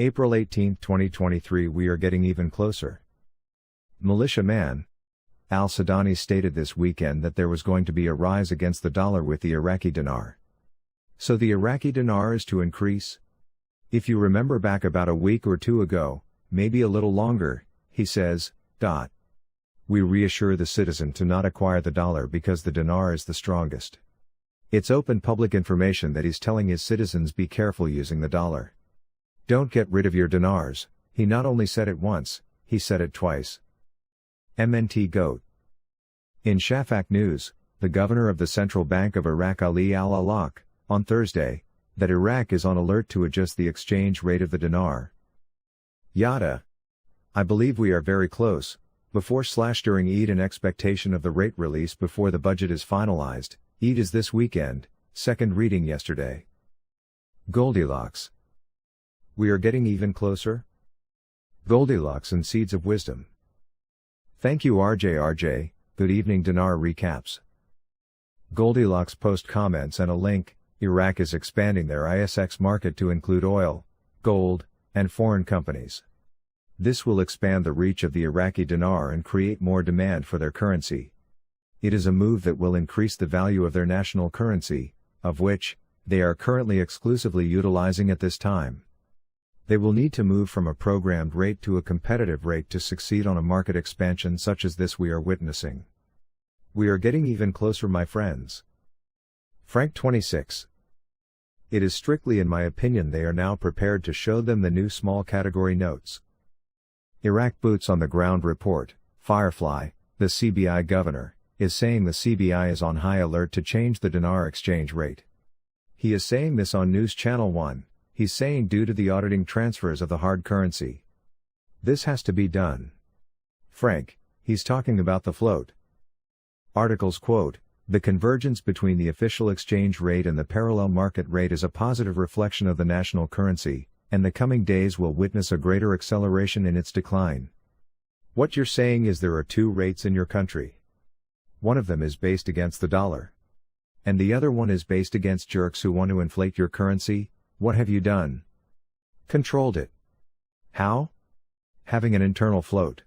April 18, 2023. We are getting even closer. Militia Man. Al-Sudani stated this weekend that there was going to be a rise against the dollar with the Iraqi dinar. So the Iraqi dinar is to increase? If you remember back about a week or two ago, maybe a little longer, he says, We reassure the citizen to not acquire the dollar because the dinar is the strongest. It's open public information that he's telling his citizens be careful using the dollar. Don't get rid of your dinars. He not only said it once, he said it twice. MNT GOAT. In Shafaq News, the governor of the Central Bank of Iraq Ali al-Alaq, on Thursday, that Iraq is on alert to adjust the exchange rate of the dinar. Yada. I believe we are very close, before/during Eid in expectation of the rate release before the budget is finalized. Eid is this weekend, second reading yesterday. Goldilocks. We are getting even closer? Goldilocks and Seeds of Wisdom. Thank you RJ. Good evening Dinar Recaps. Goldilocks post comments and a link. Iraq is expanding their ISX market to include oil, gold, and foreign companies. This will expand the reach of the Iraqi dinar and create more demand for their currency. It is a move that will increase the value of their national currency, of which they are currently exclusively utilizing at this time. They will need to move from a programmed rate to a competitive rate to succeed on a market expansion such as this we are witnessing. We are getting even closer, my friends. Frank 26. It is strictly in my opinion they are now prepared to show them the new small category notes. Iraq Boots on the Ground report. Firefly, the CBI governor, is saying the CBI is on high alert to change the dinar exchange rate. He is saying this on News Channel 1. He's saying due to the auditing transfers of the hard currency. This has to be done. Frank, he's talking about the float. Articles quote, the convergence between the official exchange rate and the parallel market rate is a positive reflection of the national currency, and the coming days will witness a greater acceleration in its decline. What you're saying is there are two rates in your country. One of them is based against the dollar. And the other one is based against jerks who want to inflate your currency. What have you done? Controlled it. How? Having an internal float.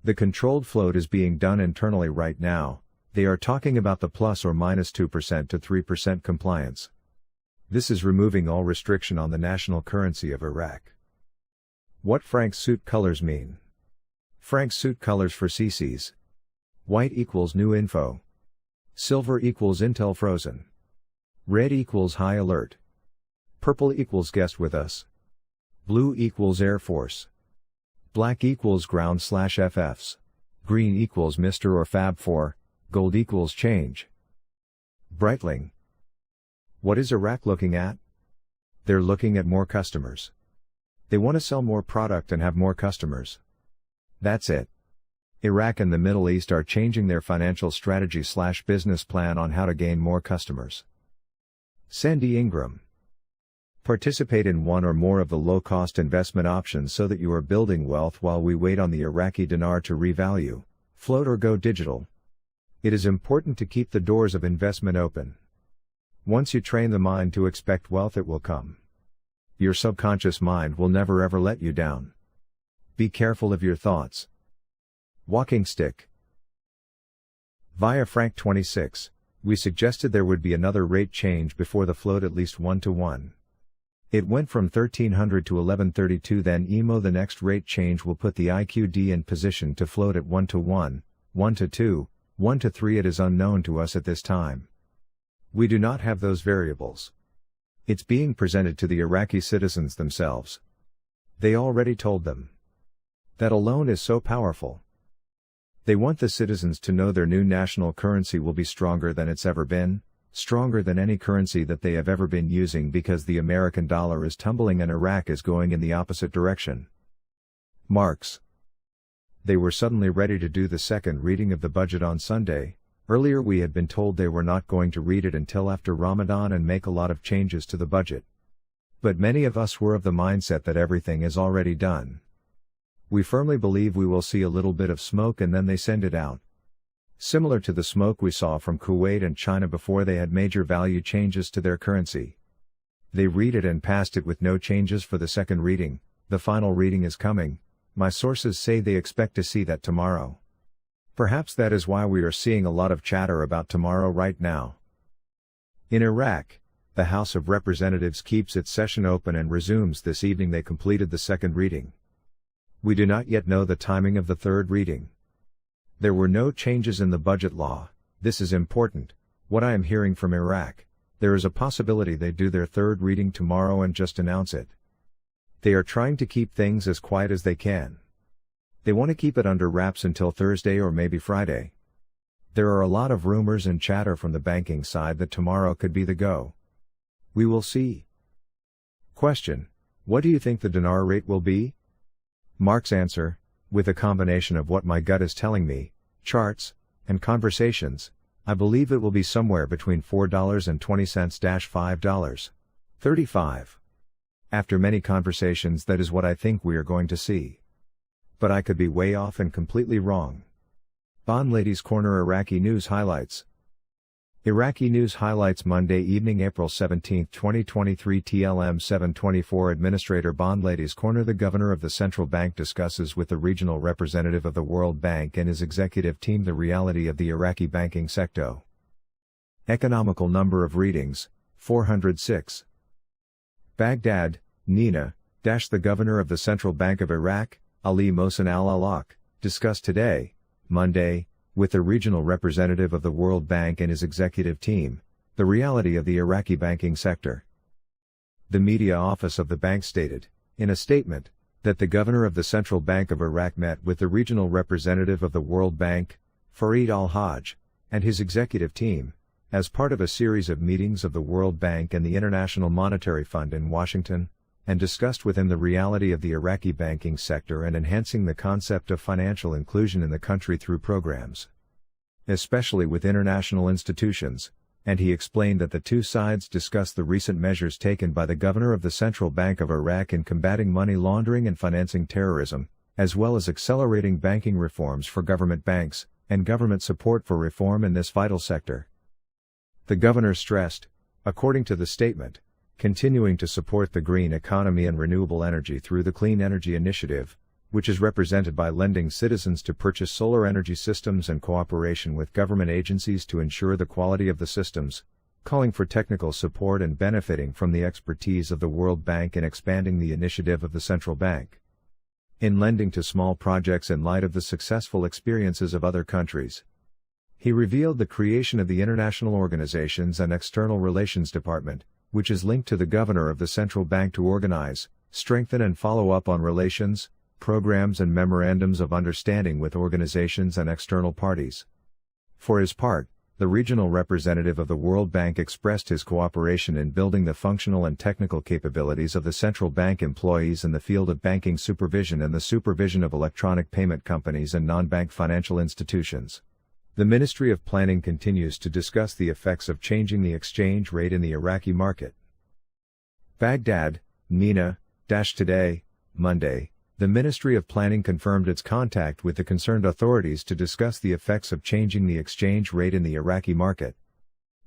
The controlled float is being done internally right now. They are talking about the plus or minus 2% to 3% compliance. This is removing all restriction on the national currency of Iraq. What Frank's suit colors mean? Frank's suit colors for CCs. White equals new info. Silver equals intel frozen. Red equals high alert. Purple equals guest with us. Blue equals Air Force. Black equals ground/FFs. Green equals Mr. or Fab4. Gold equals change. Breitling. What is Iraq looking at? They're looking at more customers. They want to sell more product and have more customers. That's it. Iraq and the Middle East are changing their financial strategy/business plan on how to gain more customers. Sandy Ingram. Participate in one or more of the low-cost investment options so that you are building wealth while we wait on the Iraqi dinar to revalue, float or go digital. It is important to keep the doors of investment open. Once you train the mind to expect wealth, it will come. Your subconscious mind will never ever let you down. Be careful of your thoughts. Walking stick. Via Frank 26, we suggested there would be another rate change before the float at least 1-to-1. It went from 1300 to 1132, then the next rate change will put the IQD in position to float at 1-to-1, 1-to-2, 1-to-3. It is unknown to us at this time. We do not have those variables. It's being presented to the Iraqi citizens themselves. They already told them. That alone is so powerful. They want the citizens to know their new national currency will be stronger than it's ever been, stronger than any currency that they have ever been using, because the American dollar is tumbling and Iraq is going in the opposite direction. Marx. They were suddenly ready to do the second reading of the budget on Sunday. Earlier we had been told they were not going to read it until after Ramadan and make a lot of changes to the budget. But many of us were of the mindset that everything is already done. We firmly believe we will see a little bit of smoke and then they send it out. Similar to the smoke we saw from Kuwait and China before they had major value changes to their currency. They read it and passed it with no changes for the second reading, The final reading is coming. My sources say they expect to see that tomorrow. Perhaps that is why we are seeing a lot of chatter about tomorrow right now. In Iraq, the House of Representatives keeps its session open and resumes this evening. They completed the second reading. We do not yet know the timing of the third reading. There were no changes in the budget law. This is important. What I am hearing from Iraq, there is a possibility they do their third reading tomorrow and just announce it. They are trying to keep things as quiet as they can. They want to keep it under wraps until Thursday or maybe Friday. There are a lot of rumors and chatter from the banking side that tomorrow could be the go. We will see. Question: what do you think the dinar rate will be? Mark's answer: with a combination of what my gut is telling me, charts, and conversations, I believe it will be somewhere between $4.20–$5.35. After many conversations, that is what I think we are going to see. But I could be way off and completely wrong. Bond Ladies Corner Iraqi News Highlights. Iraqi News Highlights Monday evening, April 17, 2023 TLM 724 Administrator Bond Ladies Corner. The Governor of the Central Bank discusses with the regional representative of the World Bank and his executive team the reality of the Iraqi banking sector. Economical number of readings, 406. Baghdad, Nina, the Governor of the Central Bank of Iraq, Ali Mohsen al-Alaq, discussed today, Monday, with the regional representative of the World Bank and his executive team, the reality of the Iraqi banking sector. The media office of the bank stated, in a statement, that the Governor of the Central Bank of Iraq met with the regional representative of the World Bank, Farid al-Hajj, and his executive team, as part of a series of meetings of the World Bank and the International Monetary Fund in Washington, and discussed with him the reality of the Iraqi banking sector and enhancing the concept of financial inclusion in the country through programs, especially with international institutions, and he explained that the two sides discussed the recent measures taken by the Governor of the Central Bank of Iraq in combating money laundering and financing terrorism, as well as accelerating banking reforms for government banks, and government support for reform in this vital sector. The governor stressed, according to the statement, continuing to support the green economy and renewable energy through the Clean Energy Initiative, which is represented by lending citizens to purchase solar energy systems and cooperation with government agencies to ensure the quality of the systems, calling for technical support and benefiting from the expertise of the World Bank in expanding the initiative of the central bank in lending to small projects in light of the successful experiences of other countries. He revealed the creation of the International Organizations and External Relations Department, which is linked to the Governor of the Central Bank to organize, strengthen and follow up on relations, programs and memorandums of understanding with organizations and external parties. For his part, the regional representative of the World Bank expressed his cooperation in building the functional and technical capabilities of the central bank employees in the field of banking supervision and the supervision of electronic payment companies and non-bank financial institutions. The Ministry of Planning continues to discuss the effects of changing the exchange rate in the Iraqi market. Baghdad, Nina, today, Monday, the Ministry of Planning confirmed its contact with the concerned authorities to discuss the effects of changing the exchange rate in the Iraqi market.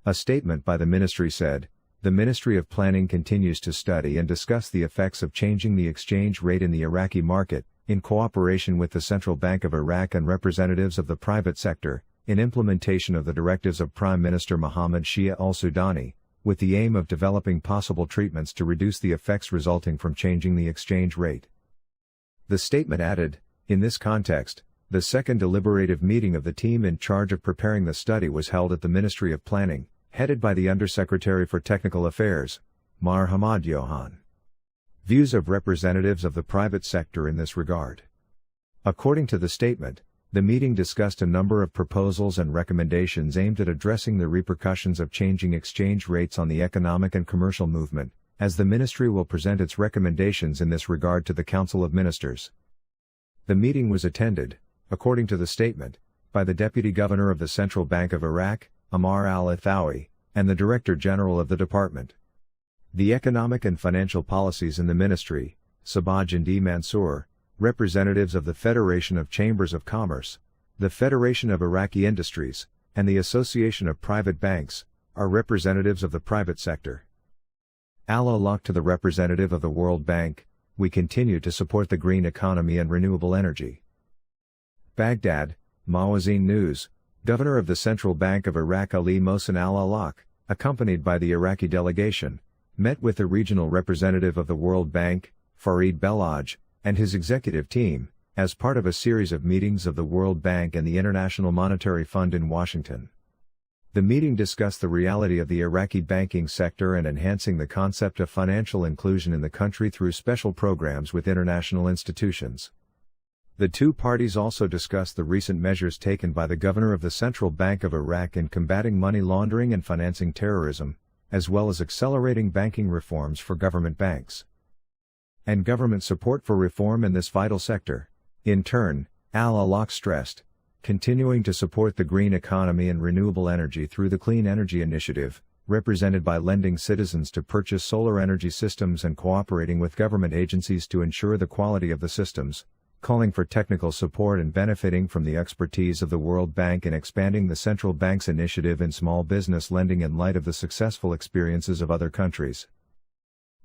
A statement by the ministry said, the Ministry of Planning continues to study and discuss the effects of changing the exchange rate in the Iraqi market, in cooperation with the Central Bank of Iraq and representatives of the private sector, in implementation of the directives of Prime Minister Mohammed Shia al-Sudani, with the aim of developing possible treatments to reduce the effects resulting from changing the exchange rate. The statement added, in this context, the second deliberative meeting of the team in charge of preparing the study was held at the Ministry of Planning, headed by the Undersecretary for Technical Affairs, Mar Hamad Yohan. Views of representatives of the private sector in this regard. According to the statement, the meeting discussed a number of proposals and recommendations aimed at addressing the repercussions of changing exchange rates on the economic and commercial movement, as the ministry will present its recommendations in this regard to the Council of Ministers. The meeting was attended, according to the statement, by the Deputy Governor of the Central Bank of Iraq, Amar al-Athawi, and the Director General of the department. The economic and financial policies in the ministry, Sabaj and D. Mansour, representatives of the Federation of Chambers of Commerce, the Federation of Iraqi Industries, and the Association of Private Banks, are representatives of the private sector. Al-Alaq to the representative of the World Bank, we continue to support the green economy and renewable energy. Baghdad, Mawazin News, Governor of the Central Bank of Iraq Ali Mohsen al-Awlaq, accompanied by the Iraqi delegation, met with the regional representative of the World Bank, Farid Belaj, and his executive team, as part of a series of meetings of the World Bank and the International Monetary Fund in Washington. The meeting discussed the reality of the Iraqi banking sector and enhancing the concept of financial inclusion in the country through special programs with international institutions. The two parties also discussed the recent measures taken by the Governor of the Central Bank of Iraq in combating money laundering and financing terrorism, as well as accelerating banking reforms for government banks and government support for reform in this vital sector. In turn, al-Awlaq stressed, continuing to support the green economy and renewable energy through the Clean Energy Initiative, represented by lending citizens to purchase solar energy systems and cooperating with government agencies to ensure the quality of the systems, calling for technical support and benefiting from the expertise of the World Bank in expanding the central bank's initiative in small business lending in light of the successful experiences of other countries.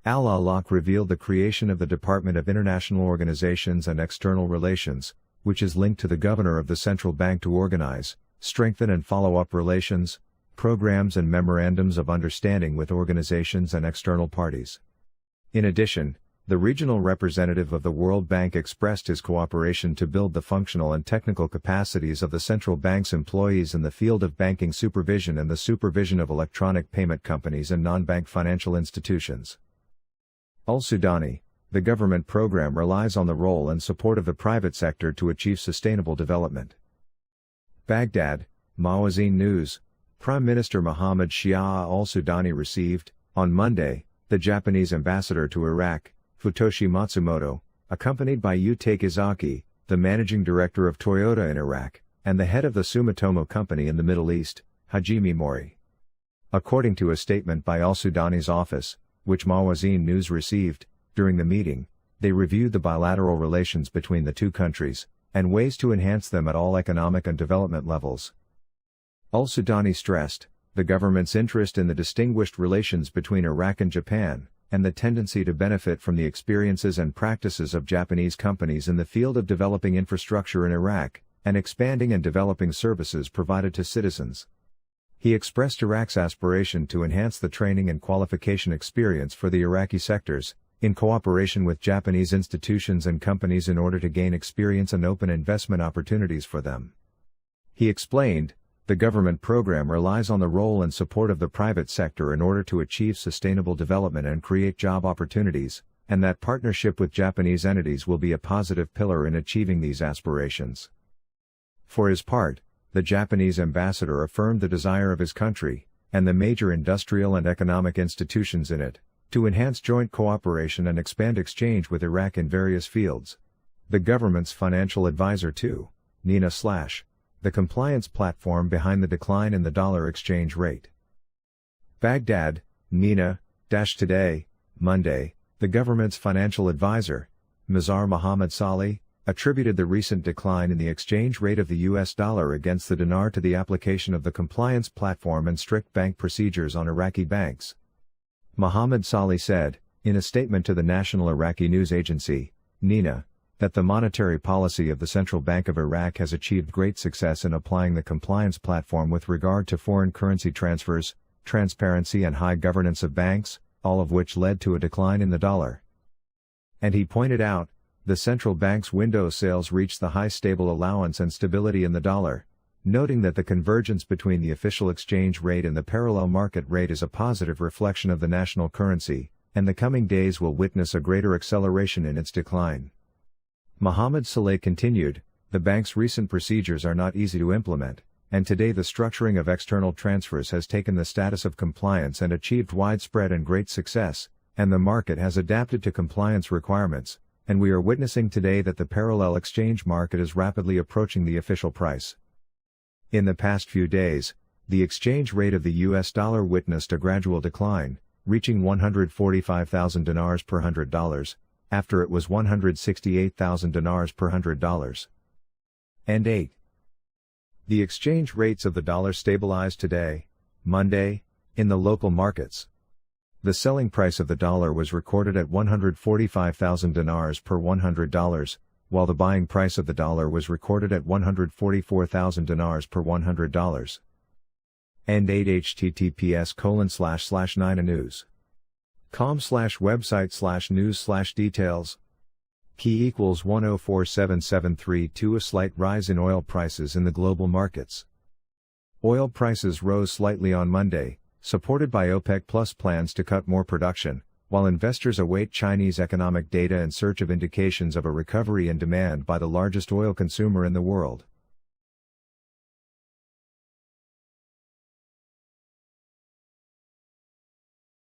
Al-Awlaq revealed the creation of the Department of International Organizations and External Relations, which is linked to the Governor of the Central Bank to organize, strengthen and follow up relations, programs and memorandums of understanding with organizations and external parties. In addition, the regional representative of the World Bank expressed his cooperation to build the functional and technical capacities of the central bank's employees in the field of banking supervision and the supervision of electronic payment companies and non-bank financial institutions. Sudani, the government program relies on the role and support of the private sector to achieve sustainable development. Baghdad, Mawazin News, Prime Minister Mohammed Shia al-Sudani received, on Monday, the Japanese ambassador to Iraq, Futoshi Matsumoto, accompanied by Yutake Izaki, the managing director of Toyota in Iraq, and the head of the Sumitomo Company in the Middle East, Hajime Mori. According to a statement by al-Sudani's office, which Mawazin News received, during the meeting, they reviewed the bilateral relations between the two countries, and ways to enhance them at all economic and development levels. Al-Sudani stressed, the government's interest in the distinguished relations between Iraq and Japan, and the tendency to benefit from the experiences and practices of Japanese companies in the field of developing infrastructure in Iraq, and expanding and developing services provided to citizens. He expressed Iraq's aspiration to enhance the training and qualification experience for the Iraqi sectors, in cooperation with Japanese institutions and companies in order to gain experience and open investment opportunities for them. He explained, the government program relies on the role and support of the private sector in order to achieve sustainable development and create job opportunities, and that partnership with Japanese entities will be a positive pillar in achieving these aspirations. For his part, the Japanese ambassador affirmed the desire of his country, and the major industrial and economic institutions in it, to enhance joint cooperation and expand exchange with Iraq in various fields. The government's financial advisor to Nina / the compliance platform behind the decline in the dollar exchange rate. Baghdad, Nina - today, Monday, the government's financial advisor, Mazhar Mohammad Salih, attributed the recent decline in the exchange rate of the US dollar against the dinar to the application of the compliance platform and strict bank procedures on Iraqi banks. Mohammad Salih said, in a statement to the national Iraqi news agency, Nina, that the monetary policy of the Central Bank of Iraq has achieved great success in applying the compliance platform with regard to foreign currency transfers, transparency and high governance of banks, all of which led to a decline in the dollar. And he pointed out, the central bank's window sales reached the high stable allowance and stability in the dollar, noting that the convergence between the official exchange rate and the parallel market rate is a positive reflection of the national currency, and the coming days will witness a greater acceleration in its decline. Mohammed Saleh continued, the bank's recent procedures are not easy to implement, and today the structuring of external transfers has taken the status of compliance and achieved widespread and great success, and the market has adapted to compliance requirements, and we are witnessing today that the parallel exchange market is rapidly approaching the official price. In the past few days, the exchange rate of the US dollar witnessed a gradual decline, reaching 145,000 dinars per $100, after it was 168,000 dinars per $100. And 8. The exchange rates of the dollar stabilized today, Monday, in the local markets. The selling price of the dollar was recorded at 145,000 dinars per $100, while the buying price of the dollar was recorded at 144,000 dinars per $100. End 8 https://9news.com/website/news/details. Key equals 1047732. A slight rise in oil prices in the global markets. Oil prices rose slightly on Monday, supported by OPEC Plus plans to cut more production, while investors await Chinese economic data in search of indications of a recovery in demand by the largest oil consumer in the world.